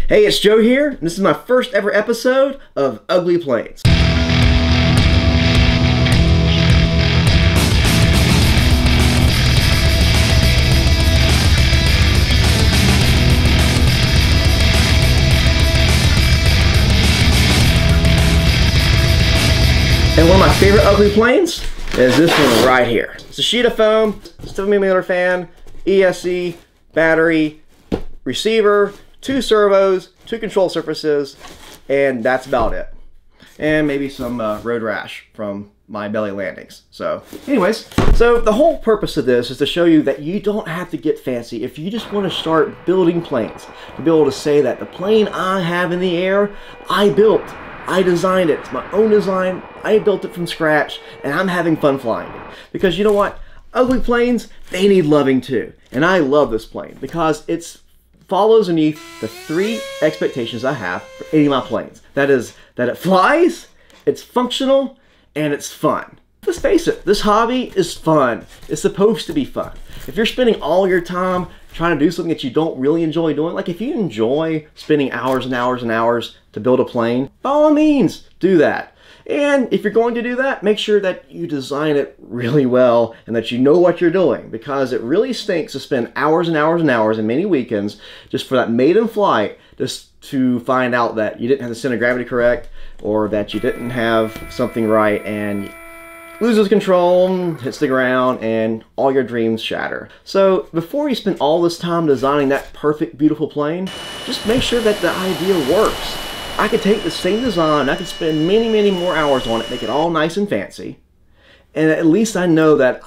Hey, it's Joe here, and this is my first ever episode of Ugly Planes. And one of my favorite ugly planes is this one right here. It's a sheet of foam, 7mm fan, ESC, battery, receiver, 2 servos, 2 control surfaces, and that's about it. And maybe some road rash from my belly landings. So anyways, so the whole purpose of this is to show you that you don't have to get fancy if you just want to start building planes. To be able to say that the plane I have in the air, I built. I designed it. It's my own design. I built it from scratch, and I'm having fun flying it. Because you know what? Ugly planes, they need loving too. And I love this plane because it's follows beneath the 3 expectations I have for any of my planes. That is that it flies, it's functional, and it's fun. Let's face it, this hobby is fun. It's supposed to be fun. If you're spending all your time trying to do something that you don't really enjoy doing, like if you enjoy spending hours and hours and hours to build a plane, by all means, do that. And if you're going to do that, make sure that you design it really well and that you know what you're doing, because it really stinks to spend hours and hours and hours and many weekends just for that maiden flight, just to find out that you didn't have the center of gravity correct, or that you didn't have something right and loses control, hits the ground, and all your dreams shatter. So before you spend all this time designing that perfect, beautiful plane, just make sure that the idea works. I could take the same design, I could spend many more hours on it, make it all nice and fancy, and at least I know that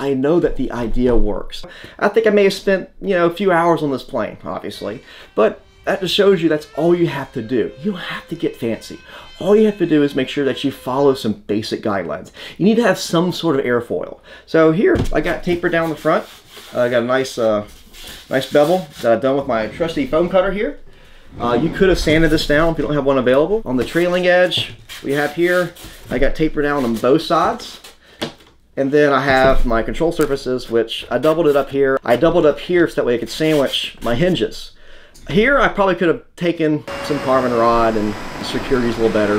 the idea works. I think I may have spent, a few hours on this plane, obviously, but that just shows you that's all you have to do. You don't have to get fancy. All you have to do is make sure that you follow some basic guidelines. You need to have some sort of airfoil. So here, I got taper down the front. I got a nice bevel that I've done with my trusty foam cutter here. You could have sanded this down if you don't have one available. On the trailing edge we have here, I got taper down on both sides. And then I have my control surfaces, which I doubled it up here. I doubled up here so that way I could sandwich my hinges. Here I probably could have taken some carbon rod and the security's a little better.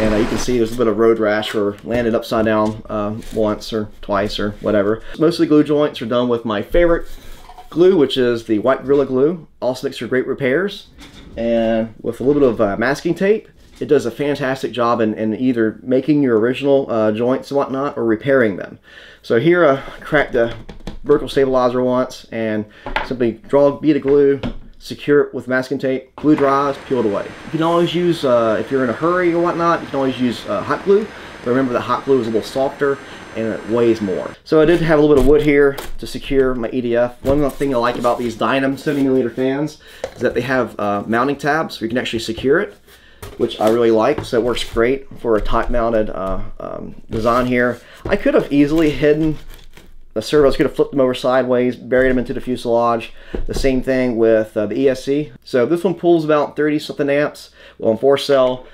And you can see there's a bit of road rash or landed upside down once or twice or whatever. Most of the glue joints are done with my favorite glue, which is the white Gorilla glue. Also makes for great repairs. And with a little bit of masking tape, it does a fantastic job in either making your original joints and whatnot or repairing them. So here I cracked the vertical stabilizer once and simply draw a bead of glue, secure it with masking tape, glue dries, peel it away. You can always use, if you're in a hurry or whatnot, you can always use hot glue, but remember that hot glue is a little softer and it weighs more. So I did have a little bit of wood here to secure my EDF. One thing I like about these Dynam 70mm fans is that they have mounting tabs so you can actually secure it, which I really like. So it works great for a top mounted design here. I could have easily hidden the servos, could have flipped them over sideways, buried them into the fuselage. The same thing with the ESC. So this one pulls about 30 something amps on 4-cell.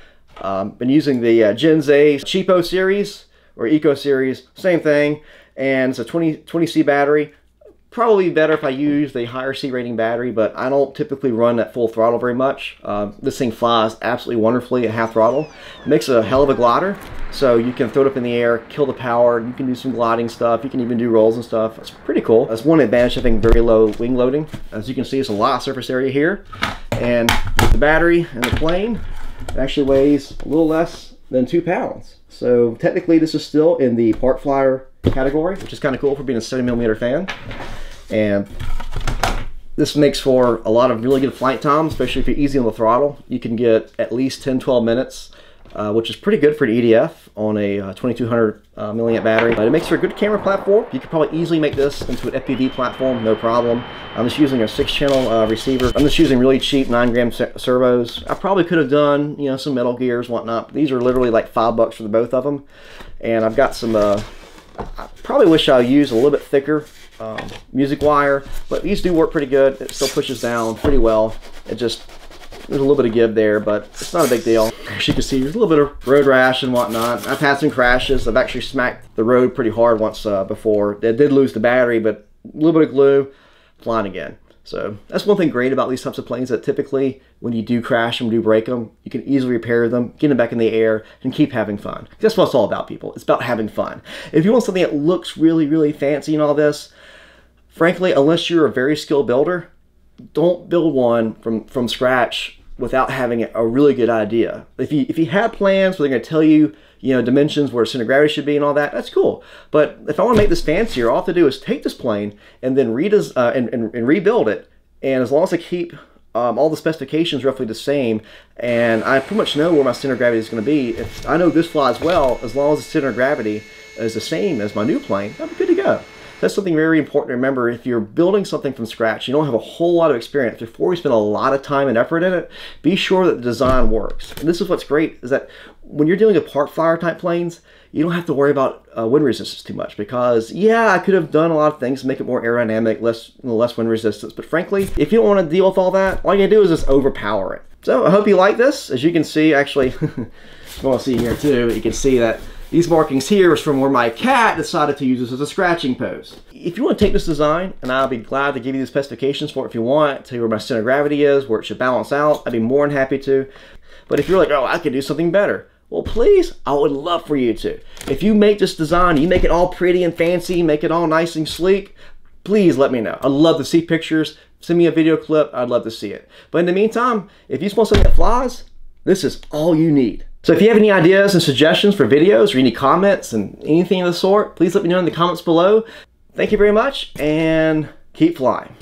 Been using the jjmonns cheapo series or eco series, same thing, and it's a 20C battery. Probably better if I use the higher C rating battery, but I don't typically run at full throttle very much. This thing flies absolutely wonderfully at half throttle. It makes a hell of a glider, so you can throw it up in the air, kill the power, you can do some gliding stuff, you can even do rolls and stuff. It's pretty cool. That's one advantage of having very low wing loading. As you can see, it's a lot of surface area here, and with the battery and the plane, it actually weighs a little less than 2 pounds. So technically this is still in the park flyer category, which is kind of cool for being a 70mm fan. And this makes for a lot of really good flight time, especially if you're easy on the throttle. You can get at least 10-12 minutes, which is pretty good for an EDF on a 2200 milliamp battery. But it makes for a good camera platform. You could probably easily make this into an FPV platform, no problem. I'm just using a 6-channel receiver. I'm just using really cheap 9-gram servos. I probably could have done, some metal gears, whatnot. But these are literally like $5 for the both of them. And I've got some, I probably wish I used a little bit thicker music wire, but these do work pretty good. It still pushes down pretty well. There's a little bit of give there, but it's not a big deal. As you can see, there's a little bit of road rash and whatnot. I've had some crashes. I've actually smacked the road pretty hard once before. It did lose the battery, but a little bit of glue, flying again. So that's one thing great about these types of planes, that typically when you do crash them, do break them, you can easily repair them, get them back in the air, and keep having fun. That's what it's all about, people. It's about having fun. If you want something that looks really, really fancy and all this, frankly, unless you're a very skilled builder, don't build one from scratch without having a really good idea. If you have plans where they're going to tell you, dimensions where center of gravity should be and all that, that's cool. But if I want to make this fancier, all I have to do is take this plane and then and rebuild it. And as long as I keep all the specifications roughly the same, and I pretty much know where my center of gravity is going to be, if I know this flies well, as long as the center of gravity is the same as my new plane, I'll be good to go. That's something very important to remember. If you're building something from scratch, you don't have a whole lot of experience, before you spend a lot of time and effort in it, be sure that the design works. And this is what's great, is that when you're dealing with park flyer type planes, you don't have to worry about wind resistance too much, because yeah, I could have done a lot of things to make it more aerodynamic, less wind resistance, but frankly, if you don't want to deal with all that, all you can do is just overpower it. So I hope you like this. As you can see, actually, you want to see here too, you can see that these markings here is from where my cat decided to use this as a scratching post. If you want to take this design, and I'll be glad to give you the specifications for it if you want, tell you where my center of gravity is, where it should balance out, I'd be more than happy to. But if you're like, oh, I could do something better, well, please, I would love for you to. If you make this design, you make it all pretty and fancy, make it all nice and sleek, please let me know. I'd love to see pictures. Send me a video clip. I'd love to see it. But in the meantime, if you just want something that flies, this is all you need. So if you have any ideas and suggestions for videos, or any comments and anything of the sort, please let me know in the comments below. Thank you very much, and keep flying.